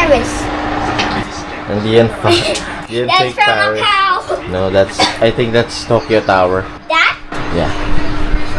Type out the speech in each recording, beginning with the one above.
Paris. Hindi yan That's fake from Paris. Macau. No, I think that's Tokyo Tower. That? Yeah.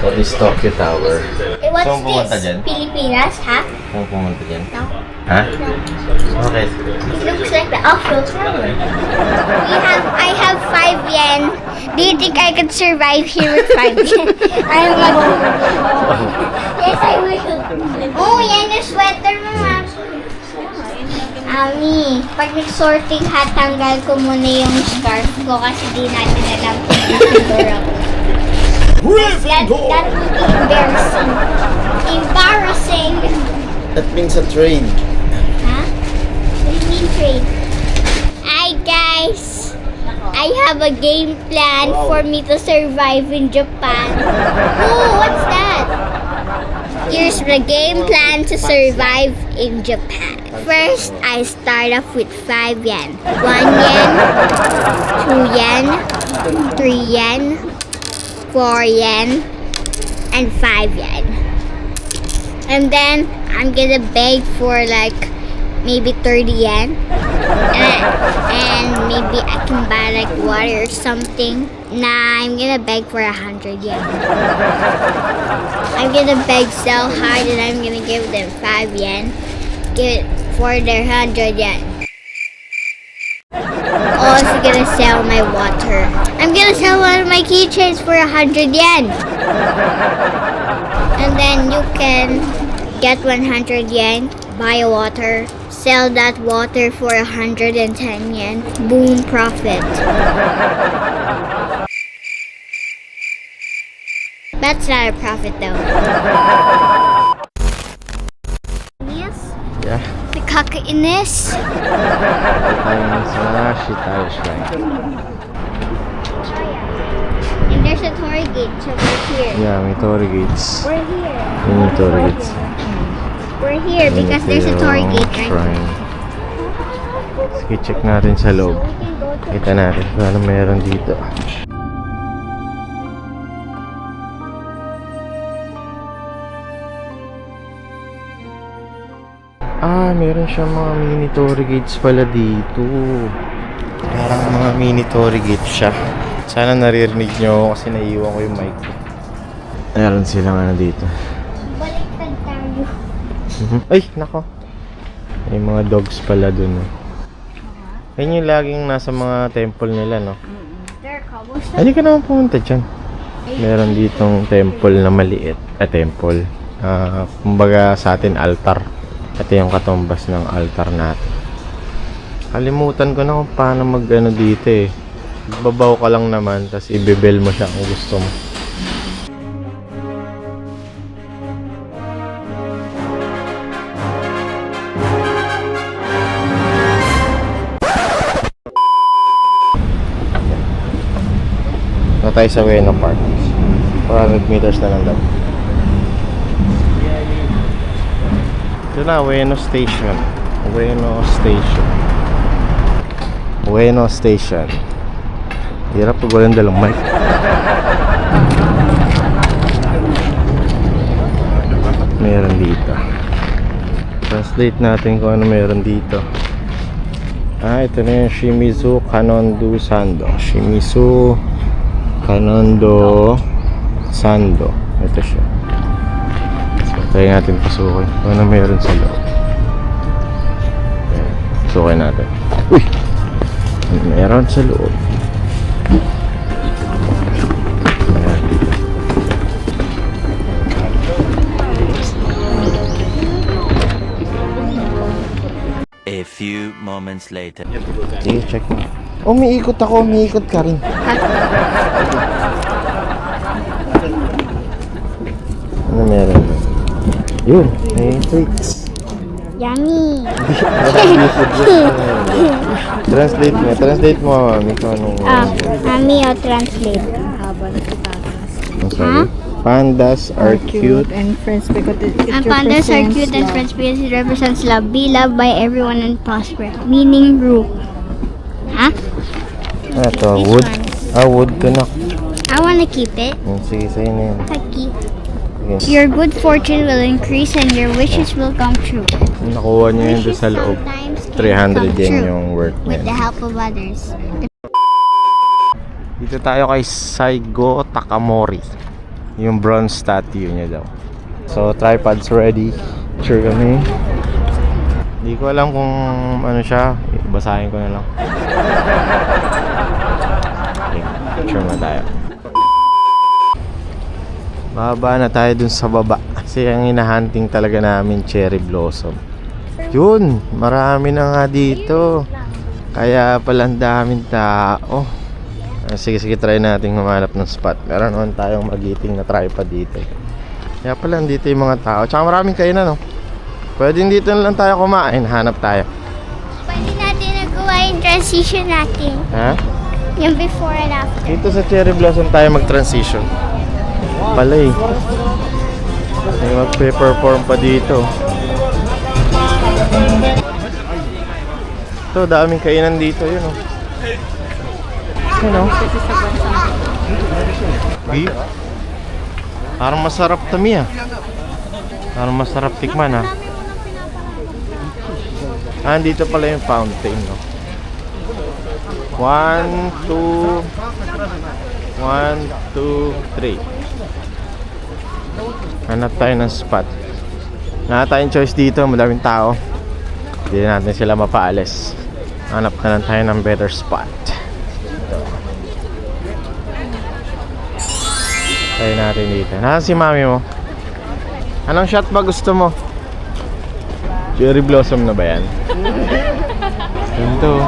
That is Tokyo Tower. What's Saan pumunta this? dyan? Pilipinas, ha? Saan pumunta dyan? No. Ha? Okay. It looks like the Eiffel Tower. I have 5 yen. Do you think I could survive here with 5 yen? I'm not. Yes, I will. Oh, yan yung sweater mo, ma'am. Ami, pag nag-sorting hat, tanggal ko muna yung scarf ko kasi di natin alam kung Gryffindor ako. That would be embarrassing. Embarrassing! That means a train. Huh? What do you mean trade? Hi guys! I have a game plan for me to survive in Japan. Oh, what's that? Here's the game plan to survive in Japan. First, I start off with 5 yen. 1 yen, 2 yen, 3 yen, 4 yen, and 5 yen. And then, I'm gonna beg for like maybe 30 yen. And maybe I can buy like water or something. Nah, I'm gonna beg for 100 yen. I'm gonna beg so hard and I'm gonna give them 5 yen. Give it for their 100 yen. Also gonna sell my water. I'm gonna sell one of my keychains for 100 yen. And then you can get 100 yen, buy a water, sell that water for 110 yen. Boom, profit. That's not a profit though. Yes? Yeah. Nakakainis. And there's a torii gate, so we're here. Yeah, may torii gates. We're here. Yun yung torii gates. We're here because there's a torii gate right Shrine. Sige, check natin sa loob. So we can go to Kita natin kung ano meron dito. Meron siyang mga mini torii gates pala dito. Parang mga mini torii gates siya. Sana naririnig nyo kasi naiiwan ko yung mic. Meron silang ano dito. baliktad tayo. Ay, nako. May mga dogs pala dun. Ayun yung laging nasa mga temple nila, no? There are cobblestone. Hindi ka naman pumunta dyan. Meron ditong temple na maliit. Temple. Kumbaga sa atin, altar. Ito yung katumbas ng altar natin. Kalimutan ko na kung paano mag-ano dito eh. Babaw ka lang naman, tapos ibebel mo siya kung gusto mo. Na tayo sa Ueno Park. 400 meters na lang daw. Ito na, Ueno Station. Ueno Station. Ueno Station. Hirap pag walang dalang mic. Meron dito. Translate natin kung ano meron dito. Ito na yung Shimizu Kanondo Sando. Shimizu Kanondo Sando. Ito siya. Try natin pasukin kung ano meron sa loob. Ayan, pasukin natin. Uy! Ano meron sa loob? Ayan. A few moments later. Sige, check mo. Umiikot ako, umiikot ka rin. Ano meron? Yun, may treats. Yummy. Translate mo, mami, kung anong... Mami, I'll translate. Ang sabi? Pandas are cute. and friends because And pandas are cute and friends because it represents love. Be loved by everyone and prosper. Meaning rule. Huh? Ito, This wood. one. Wood to na. I wanna keep it. Sige, sa'yo na yan. I keep. Sige. Your good fortune will increase and your wishes will come true. Nakuha niya yun doon Wishes sa loob. sometimes 300 come yen true yung worth with the niyan. help of others. Dito tayo kay Saigo Takamori. Yung bronze statue niya daw. So, tripods ready. Picture kami. Hindi ko alam kung ano siya. Basahin ko na lang. Okay, picture na tayo. Bababa na tayo dun sa baba. Kasi ang hinahunting talaga namin cherry blossom. Yun, marami na nga dito. Kaya pala ang daming tao. Sige, try natin humanap ng spot. Meron naman tayong magiting na tripod dito. Kaya pala dito yung mga tao. Tsaka maraming kainan, no? Pwedeng dito na lang tayo kumain. Hanap tayo. Pwede natin nagawa yung transition natin. Ha? Yung before and after. Dito sa cherry blossom tayo mag-transition. Pala eh. May magpe-perform pa dito. Ito, daming kainan dito. Yun, oh. Yun, oh. Beef. Parang masarap tami, ah. Parang masarap tikman, ah. Dito pala yung fountain, no? 1, 2 3. Hanap tayo ng spot. Wala tayong choice dito, madaming tao. Hindi natin sila mapaalis. Hanap na lang tayo ng better spot. Tayo natin dito. Nasaan si mami mo? Anong shot ba gusto mo? Cherry blossom na ba yan? Ito.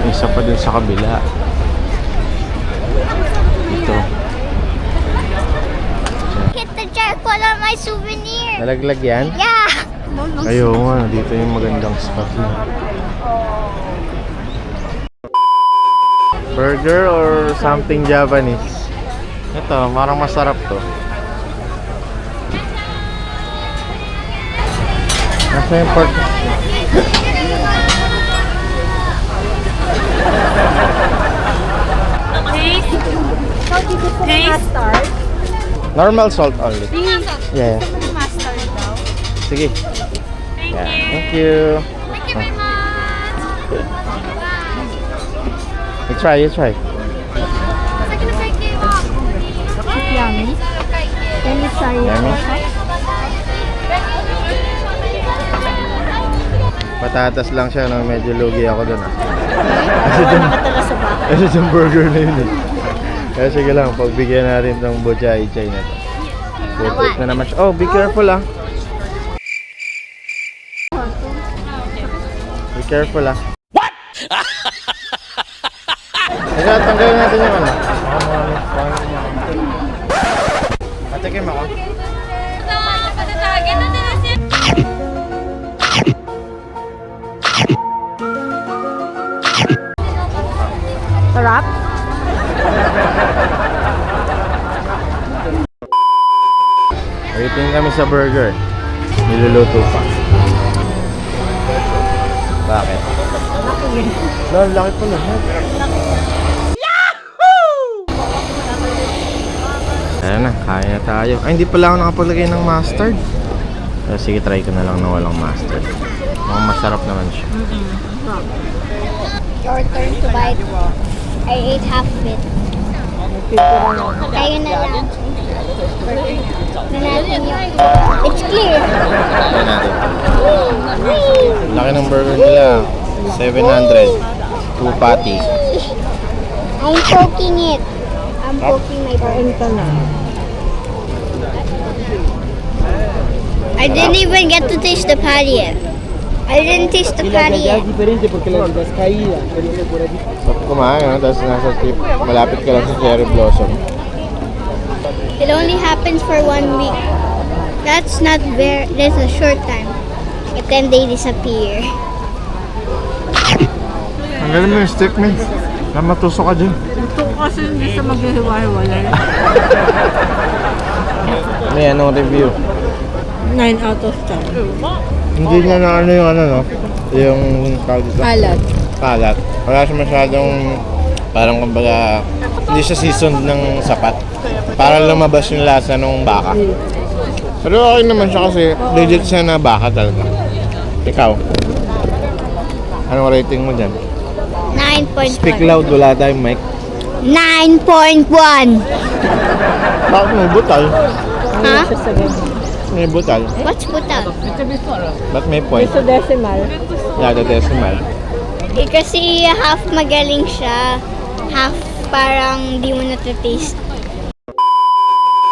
Isa pa dun sa kabila. Ito. Hit the jackpot on my souvenir. Nalaglag yan? Yeah. Ayaw nga, dito yung magandang spot na. Burger or something Japanese? Ito, parang masarap to. Nasa yung pork? Mustard? Normal salt only. Yeah. Mustard daw. Sige. Thank Yeah. you. Thank you. Thank you very much. You try, you try. Yummy. Can you try it? Yummy. Patatas lang siya, no? Medyo lugi ako dun, ah. Nakatala sa bahay. Kasi yung burger na yun, eh. Kaya sige lang, pagbigyan natin ng Boja Ichay na to. Putik na naman siya. Oh, be careful, ah. Be careful, ah. What? Teka, tanggalin natin yung ano. Patikim ako. Sarap? Waiting kami sa burger. Niluluto pa. Bakit? Laki pala. Ayan na, kaya na tayo. Ay, hindi pala ako nakapalagay ng mustard. Sige, try ko na lang na walang mustard. Mukhang masarap naman siya. Your turn to bite. I ate half of it. Tayo na lang. Na natin yung... It's clear. Try natin. Laki ng burger nila. 700. 2 patty. I'm poking it. I'm poking my burger. I didn't even get to taste the patty yet. I didn't taste the patty yet. diferente porque la vida es caída, por eso por aquí. Sarap kumain, no? Tapos nasa tip, malapit ka lang sa cherry blossom. It only happens for 1 week. That's not very, that's a short time. But then they disappear. Ang galing mo yung stick, man. Matuso ka dyan. Ito kasi hindi siya maghihiwa-hiwalay. May anong review? 9 out of 10. Hindi niya na ano yung ano no? Yung Kalat. kalat. Wala siya masyadong parang kumbaga hindi siya seasoned ng sapat. Para lumabas yung lasa ng baka. Pero okay naman siya kasi legit siya na baka talaga. Ikaw? Anong rating mo dyan? 9.1. Speak loud, wala tayong mic. 9.1. Bakit may butal? Ha? May butal. What's butal? Ba't may point? So decimal. Yeah, the decimal. Eh, kasi half magaling siya. Half parang di mo na-taste.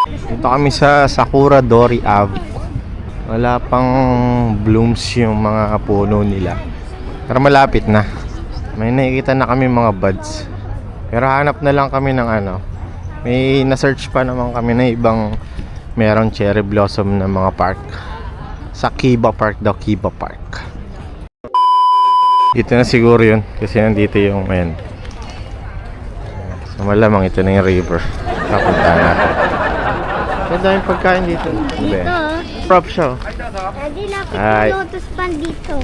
Dito kami sa Sakura Dori Ave. Wala pang blooms yung mga puno nila. Pero malapit na. May nakikita na kami mga buds. Pero hanap na lang kami ng ano. May na-search pa naman kami na ibang merong cherry blossom na mga park. Sa Kiba Park daw, Kiba Park. Dito na siguro yun. Kasi nandito yung ayan. So malamang ito na yung river. Kapunta natin. Ganda yung pagkain dito. Dito. Prop siya. Hindi lapit Ay. yung lotus pan dito.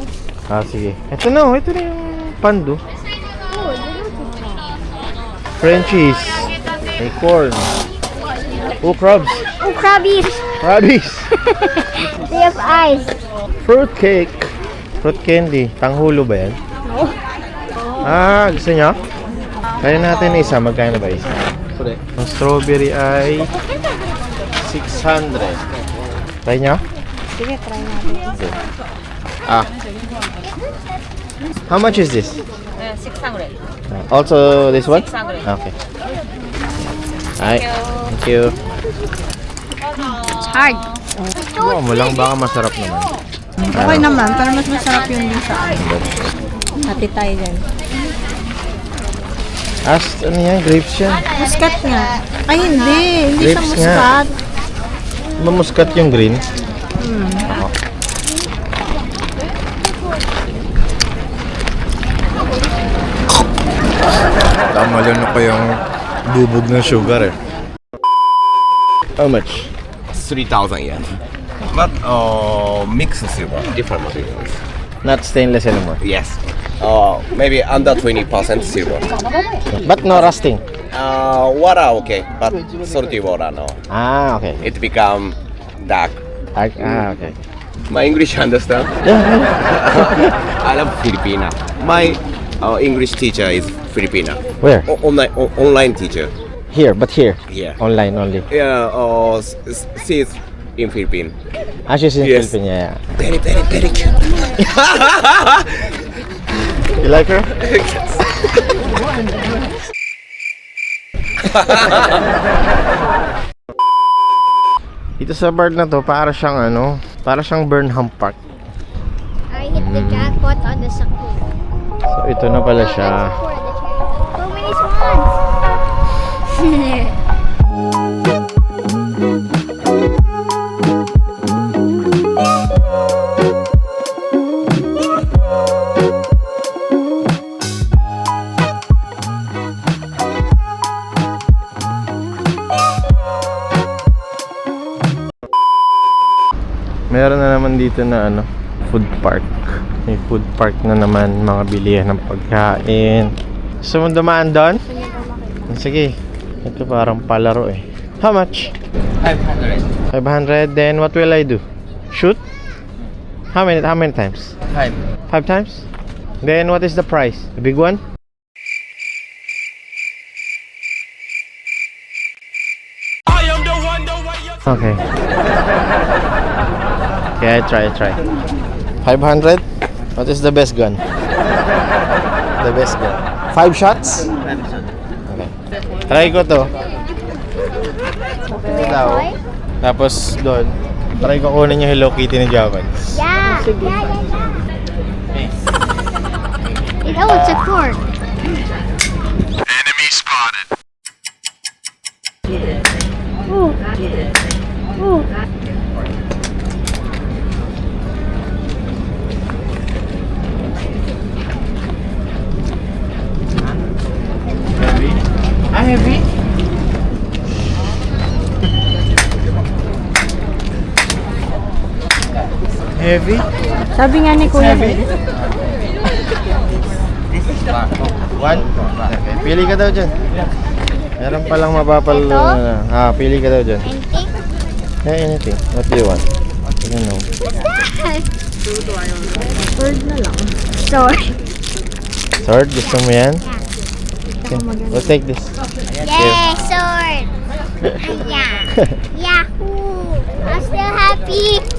Ah, sige. Ito na yung pando. Oh, the lotus pan. Frenchies. May corn. Oh, crabs. Oh, crabbies. Crabbies. They have eyes. Fruit cake. Fruit candy. Tanghulo ba yan? No. Ah, gusto niya? Kaya natin isa. Magkano ba isa? Ang strawberry ay 600. Try niya? Sige, try natin. Ah. How much is this? 600. Also this one? 600. Okay. Ay, thank you. It's hard. Subukan mo lang, baka masarap naman. Okay naman, pero mas masarap yung din sa akin. Hati tayo dyan. Ano yan? Grapes yan. Muskat nga. Ay, hindi. Hindi siya Grapes nga. muskat. Mamuskat yung green. Ako. Tama lang ko yung bubog ng sugar eh. How much? 3,000 yen. But mixed silver, different materials. Not stainless anymore. Yes. Maybe under 20% silver. But no rusting. Water okay, but salty water no. Ah, okay. It become dark. Ah, okay. My English understand? I love Filipina. My English teacher is Filipina. Where? Online teacher. Here, but here. Here. Online only. Yeah. She is in Philippines. Ah, she's in Yes. Philippines, yeah. Very cute. You like her? Dito sa bar na to, para siyang Burnham Park. I hit the jackpot on the Sakura. So ito na pala siya. So many swans. Meron na naman dito na food park. May food park na naman, mga bilihan ng pagkain. Gusto mo dumaan doon? Sige. Ito parang palaro eh. How much? 500. 500. Then what will I do? Shoot? How many times? 5. 5 times? Then what is the price? The big one? Okay. Okay, I try. 500? What is the best gun? The best gun. 5 shots? 5 shots. Okay. Try ko to. Daw. Tapos doon, try ko kunin yung Hello Kitty ni Javans. Yeah. Oh, it's a corn. Enemy spotted. Ooh. Ooh. Heavy? heavy? Sabi nga ni Kuya. One? Okay, pili ka daw dyan. Meron palang mapapal... Ito? pili ka daw dyan. Anything? Yeah, anything. What do you want? I don't know. Bird na lang. Sword. Sword? Gusto mo yan? Okay. We'll take this. Yay, sword. Yeah. Yahoo! I'm still happy.